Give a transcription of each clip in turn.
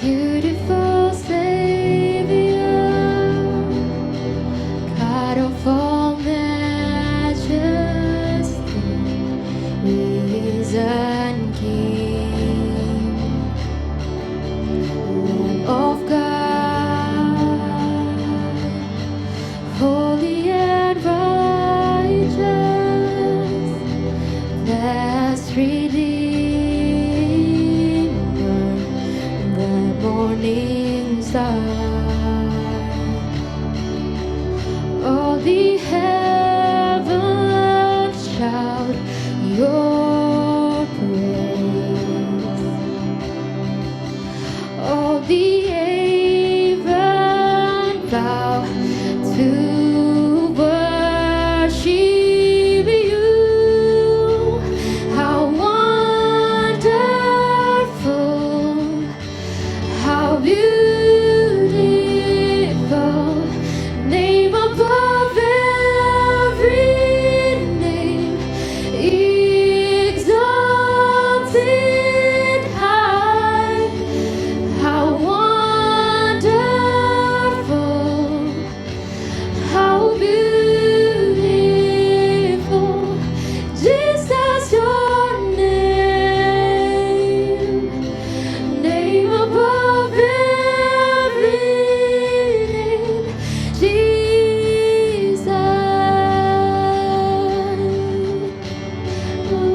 beautiful Savior, God of all majesty, risen King, Lamb of God, holy and righteous, blessed Redeemer, the morning star. All the heavens shout your praise. All the heavens bow to worship you. How wonderful, how beautiful, name above every name, exalted high. How wonderful, how beautiful, Jesus your name, name above every name, Jesus. Ooh,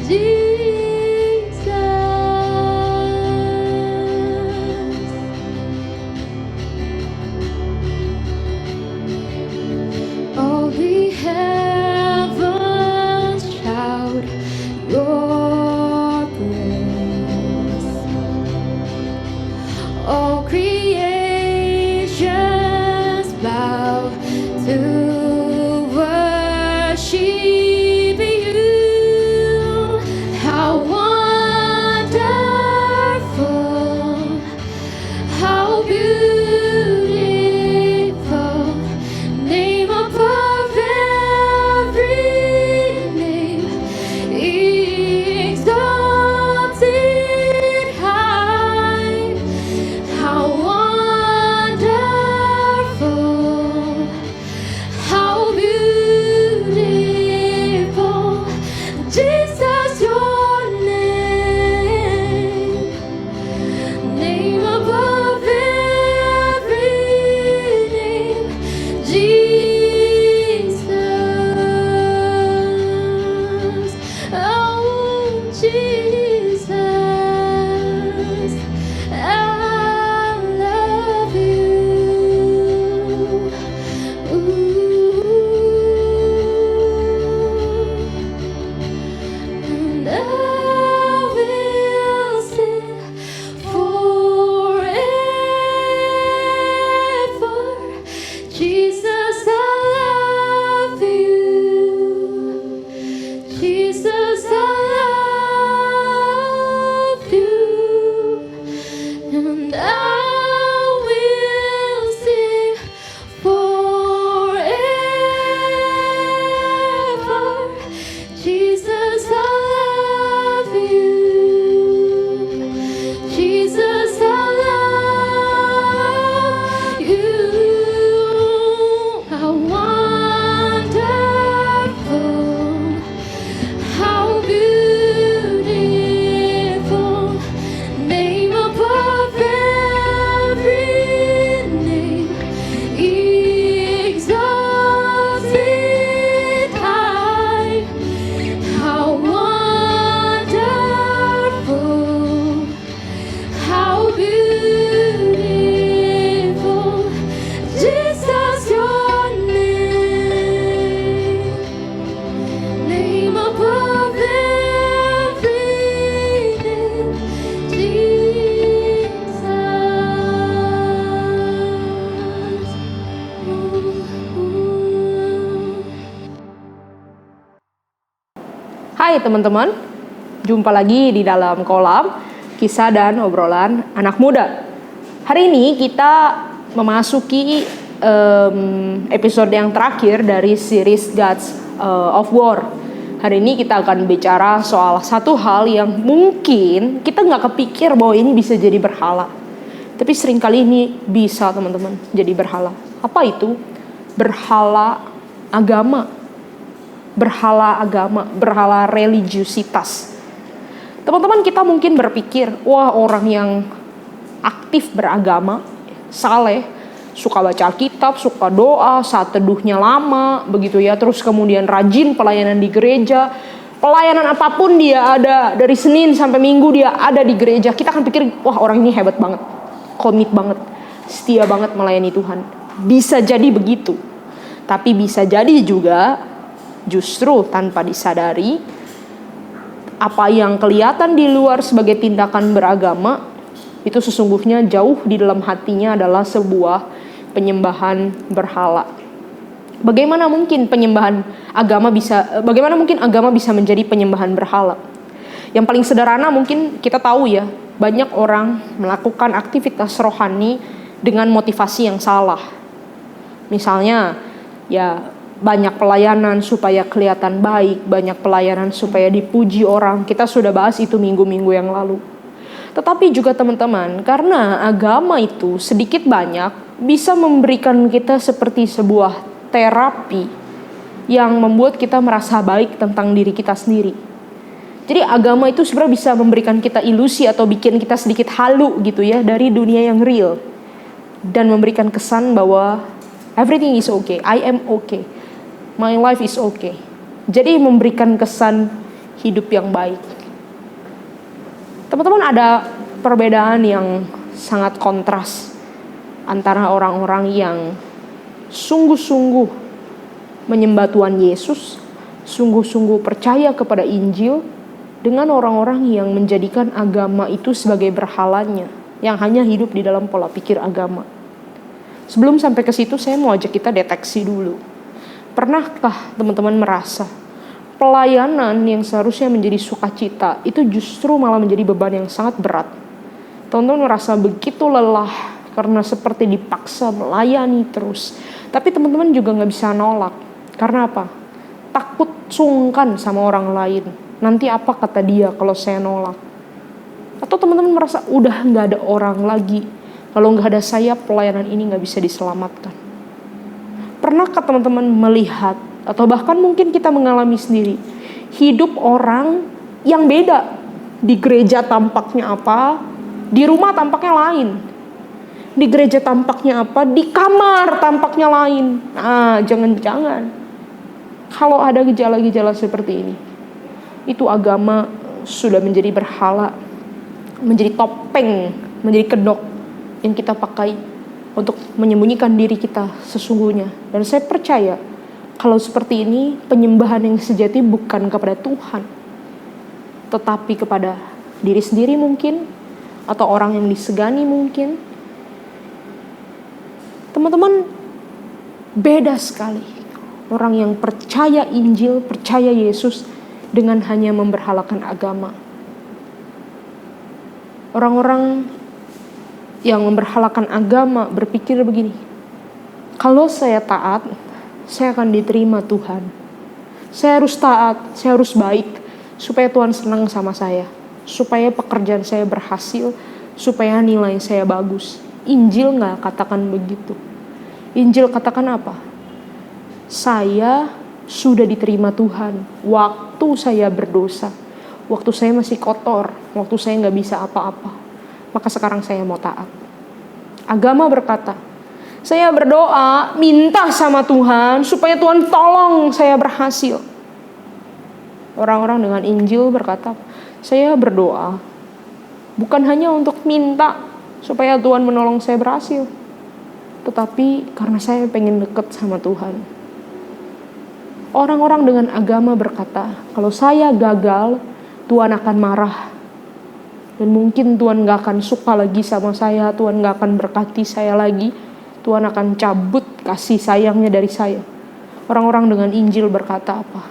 Jesus. All the heavens shout your praise. All creations bow to worship you. How wonderful, how beautiful, name above every name, exalted high. How wonderful, how beautiful, Jesus your name, name above every name, Jesus. Oh, Jesus, I love you. And I will sing forever. Jesus, I love you. Jesus, I love you. And I will sing forever. Jesus, I love you. Jesus, I love you. How wonderful, how beautiful, name above every name, exalted high. How wonderful, how beautiful, Jesus your name, name above every name, Jesus. Hai teman-teman, jumpa lagi di dalam kolam kisah dan obrolan anak muda. Hari ini kita memasuki episode yang terakhir dari series God's of War. Hari ini kita akan bicara soal satu hal yang mungkin kita nggak kepikir bahwa ini bisa jadi berhala. Tapi seringkali ini bisa teman-teman jadi berhala. Apa itu? Berhala agama. Berhala religiusitas. Teman-teman, kita mungkin berpikir, wah, orang yang aktif beragama, saleh, suka baca Alkitab, suka doa, saat teduhnya lama, begitu ya. Terus kemudian rajin pelayanan di gereja. Pelayanan apapun dia ada, dari Senin sampai Minggu dia ada di gereja. Kita akan pikir, wah, orang ini hebat banget, komit banget, setia banget melayani Tuhan. Bisa jadi begitu. Tapi bisa jadi juga justru tanpa disadari, apa yang kelihatan di luar sebagai tindakan beragama itu sesungguhnya jauh di dalam hatinya adalah sebuah penyembahan berhala. Bagaimana mungkin agama bisa menjadi penyembahan berhala? Yang paling sederhana mungkin kita tahu ya, banyak orang melakukan aktivitas rohani dengan motivasi yang salah. Misalnya ya, banyak pelayanan supaya kelihatan baik, banyak pelayanan supaya dipuji orang. Kita sudah bahas itu minggu-minggu yang lalu. Tetapi juga teman-teman, karena agama itu sedikit banyak bisa memberikan kita seperti sebuah terapi yang membuat kita merasa baik tentang diri kita sendiri. Jadi agama itu sebenarnya bisa memberikan kita ilusi atau bikin kita sedikit halu gitu ya dari dunia yang real. Dan memberikan kesan bahwa everything is okay, I am okay, my life is okay. Jadi memberikan kesan hidup yang baik. Teman-teman, ada perbedaan yang sangat kontras antara orang-orang yang sungguh-sungguh menyembah Tuhan Yesus, sungguh-sungguh percaya kepada Injil, dengan orang-orang yang menjadikan agama itu sebagai berhalanya, yang hanya hidup di dalam pola pikir agama. Sebelum sampai ke situ, saya mau ajak kita deteksi dulu. Pernahkah teman-teman merasa pelayanan yang seharusnya menjadi sukacita itu justru malah menjadi beban yang sangat berat? Teman-teman merasa begitu lelah karena seperti dipaksa melayani terus. Tapi teman-teman juga gak bisa nolak. Karena apa? Takut sungkan sama orang lain. Nanti apa kata dia kalau saya nolak? Atau teman-teman merasa udah gak ada orang lagi, kalau gak ada saya pelayanan ini gak bisa diselamatkan. Pernahkah teman-teman melihat, atau bahkan mungkin kita mengalami sendiri, hidup orang yang beda? Di gereja tampaknya apa, di rumah tampaknya lain. Di gereja tampaknya apa, di kamar tampaknya lain. Nah, jangan-jangan kalau ada gejala-gejala seperti ini, itu agama sudah menjadi berhala, menjadi topeng, menjadi kedok yang kita pakai untuk menyembunyikan diri kita sesungguhnya. Dan saya percaya kalau seperti ini, penyembahan yang sejati bukan kepada Tuhan, tetapi kepada diri sendiri mungkin, atau orang yang disegani mungkin. Teman-teman, beda sekali orang yang percaya Injil, percaya Yesus, dengan hanya memberhalakan agama. Orang-orang yang memberhalakan agama berpikir begini, kalau saya taat, saya akan diterima Tuhan. Saya harus taat, saya harus baik, supaya Tuhan senang sama saya, supaya pekerjaan saya berhasil, supaya nilai saya bagus. Injil gak katakan begitu. Injil katakan apa? Saya sudah diterima Tuhan waktu saya berdosa, waktu saya masih kotor, waktu saya gak bisa apa-apa. Maka sekarang saya mau taat. Agama berkata, saya berdoa, minta sama Tuhan supaya Tuhan tolong saya berhasil. Orang-orang dengan Injil berkata, saya berdoa bukan hanya untuk minta supaya Tuhan menolong saya berhasil, tetapi karena saya pengen dekat sama Tuhan. Orang-orang dengan agama berkata, kalau saya gagal, Tuhan akan marah. Dan mungkin Tuhan gak akan suka lagi sama saya, Tuhan gak akan berkati saya lagi, Tuhan akan cabut kasih sayangnya dari saya. Orang-orang dengan Injil berkata apa?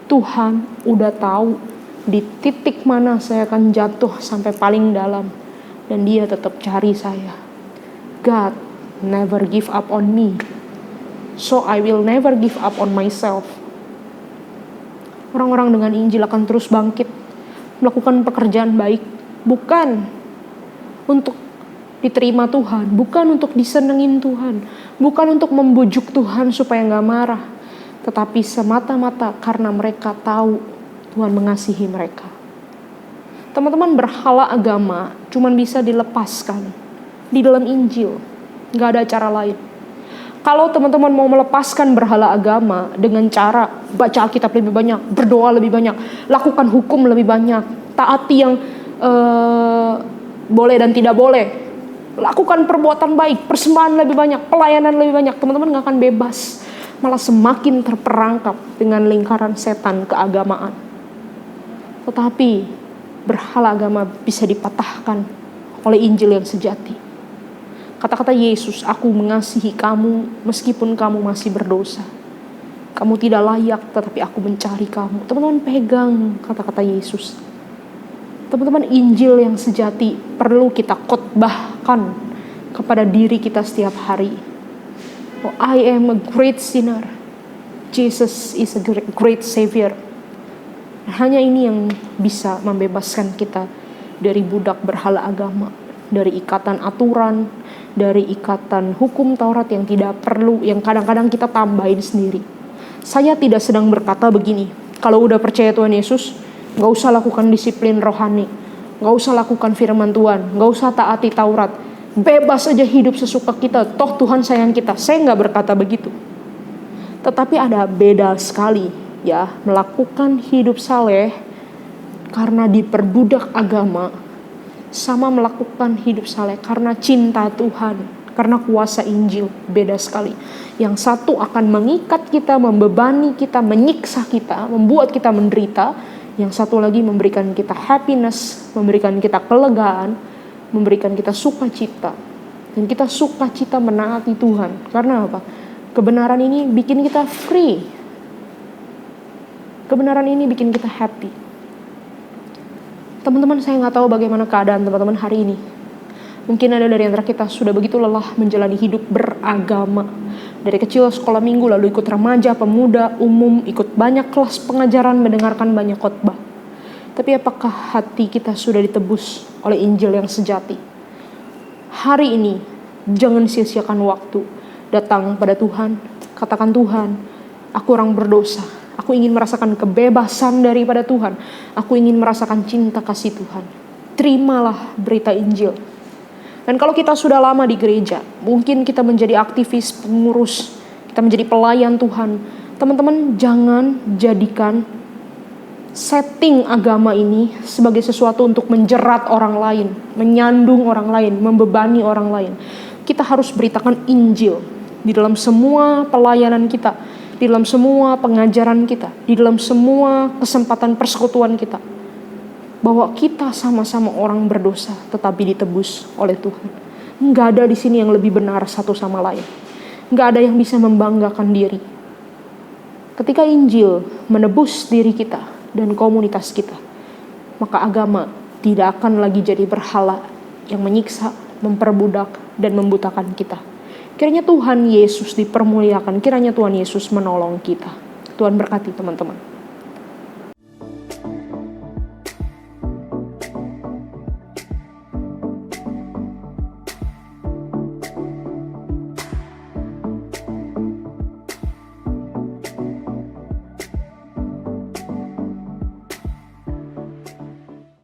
Tuhan udah tahu di titik mana saya akan jatuh sampai paling dalam, dan dia tetap cari saya. God never give up on me, so I will never give up on myself. Orang-orang dengan Injil akan terus bangkit, melakukan pekerjaan baik, bukan untuk diterima Tuhan, bukan untuk disenengin Tuhan, bukan untuk membujuk Tuhan supaya gak marah, tetapi semata-mata karena mereka tahu Tuhan mengasihi mereka. Teman-teman, berhala agama cuman bisa dilepaskan di dalam Injil, gak ada cara lain. Kalau teman-teman mau melepaskan berhala agama dengan cara baca Alkitab lebih banyak, berdoa lebih banyak, lakukan hukum lebih banyak, taati yang boleh dan tidak boleh, lakukan perbuatan baik, persembahan lebih banyak, pelayanan lebih banyak, teman-teman gak akan bebas, malah semakin terperangkap dengan lingkaran setan keagamaan. Tetapi berhala agama bisa dipatahkan oleh Injil yang sejati. Kata-kata Yesus, aku mengasihi kamu meskipun kamu masih berdosa. Kamu tidak layak, tetapi aku mencari kamu. Teman-teman, pegang kata-kata Yesus. Teman-teman, Injil yang sejati perlu kita khotbahkan kepada diri kita setiap hari. Oh, I am a great sinner. Jesus is a great savior. Hanya ini yang bisa membebaskan kita dari budak berhala agama, dari ikatan aturan, dari ikatan hukum Taurat yang tidak perlu, yang kadang-kadang kita tambahin sendiri. Saya tidak sedang berkata begini, kalau udah percaya Tuhan Yesus, gak usah lakukan disiplin rohani, gak usah lakukan firman Tuhan, gak usah taati Taurat, bebas aja hidup sesuka kita, toh Tuhan sayang kita. Saya gak berkata begitu. Tetapi ada beda sekali ya, melakukan hidup saleh karena diperbudak agama, sama melakukan hidup saleh karena cinta Tuhan, karena kuasa Injil. Beda sekali. Yang satu akan mengikat kita, membebani kita, menyiksa kita, membuat kita menderita. Yang satu lagi memberikan kita happiness, memberikan kita kelegaan, memberikan kita sukacita. Dan kita sukacita menaati Tuhan. Karena apa? Kebenaran ini bikin kita free. Kebenaran ini bikin kita happy. Teman-teman, saya gak tahu bagaimana keadaan teman-teman hari ini. Mungkin ada dari antara kita sudah begitu lelah menjalani hidup beragama. Dari kecil sekolah minggu, lalu ikut remaja, pemuda, umum, ikut banyak kelas pengajaran, mendengarkan banyak khotbah. Tapi apakah hati kita sudah ditebus oleh Injil yang sejati? Hari ini, jangan sia-siakan waktu. Datang pada Tuhan, katakan, Tuhan, aku orang berdosa. Aku ingin merasakan kebebasan daripada Tuhan. Aku ingin merasakan cinta kasih Tuhan. Terimalah berita Injil. Dan kalau kita sudah lama di gereja, mungkin kita menjadi aktivis, pengurus, kita menjadi pelayan Tuhan. Teman-teman, jangan jadikan setting agama ini sebagai sesuatu untuk menjerat orang lain, menyandung orang lain, membebani orang lain. Kita harus beritakan Injil di dalam semua pelayanan kita, di dalam semua pengajaran kita, di dalam semua kesempatan persekutuan kita, bahwa kita sama-sama orang berdosa tetapi ditebus oleh Tuhan. Nggak ada di sini yang lebih benar satu sama lain. Nggak ada yang bisa membanggakan diri. Ketika Injil menebus diri kita dan komunitas kita, maka agama tidak akan lagi jadi berhala yang menyiksa, memperbudak, dan membutakan kita. Kiranya Tuhan Yesus dipermuliakan, kiranya Tuhan Yesus menolong kita. Tuhan berkati teman-teman.